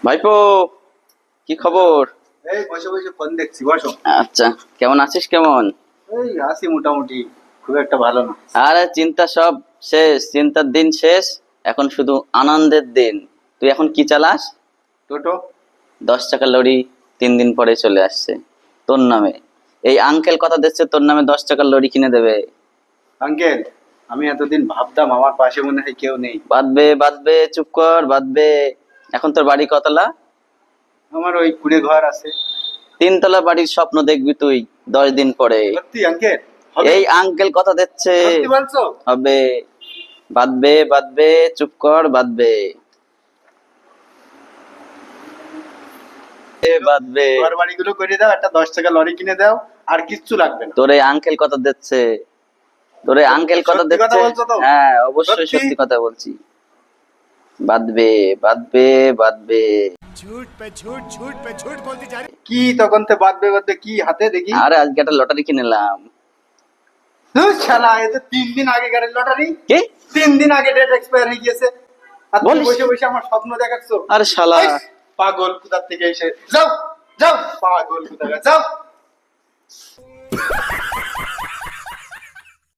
ভাইপো, কি খবর? এই বসে বসে ফোন দেখছি, বসো। আচ্ছা, কেমন আছিস? কেমন? এই আছি মোটামুটি, খুব একটা ভালো না। আরে চিন্তা সব শেষ, চিন্তার দিন শেষ। এখন শুধু আনন্দের দিন। তুই এখন কি চালাস? টোটো। 10 টাকা লরি 3 দিন পরে চলে আসছে তোর নামে। এই আঙ্কেল কথা দিচ্ছে তোর নামে 10 টাকার লরি কিনে দেবে। আঙ্কেল, আমি এতদিন ভাবতাম আমার পাশে মনে হয় কেউ নেই। বাদবে বাদবে, চুপ কর, বাদবে। এখন তোর বাড়ি কতলা? আমার ওই কুড়ে ঘর আছে। 3 তলা বাড়ির স্বপ্ন দেখবি তুই 10 দিন পরে। সত্যি আঙ্কেল? হবে? এই আঙ্কেল কথা দিচ্ছে। সত্যি বলছো? হবে। বাদবে বাদবে, চুপ কর, বাদবে বাদবে। ঘর বাড়িগুলো করে দাও, একটা 10 টাকা লরি কিনে দাও, আর কিচ্ছু লাগবে না। তোর এই আঙ্কেল কথা দিচ্ছে, তোর এই আঙ্কেল কথা সত্যি কথা দিচ্ছে। বলছো তো? হ্যাঁ, অবশ্যই সত্যি? সত্যি কথা বলছি। বাদবে বাদবে বাদবে। কি তখন তো বাদবে বাদবে, কি হাতে দেখি? আরে আজকে একটা লটারি কিনেলাম। ধুর শালা, এ তো 3 দিন আগে গাড়ির লটারি। কি 3 দিন আগে ডেট এক্সপায়ার হয়ে গিয়েছে, আর তুমি বলিস? বসে বসে আমার স্বপ্ন দেখাচ্ছ। আরে শালা, ইস, পাগল কোথা থেকে এসে যাও, যাও পাগল কোথা যাও।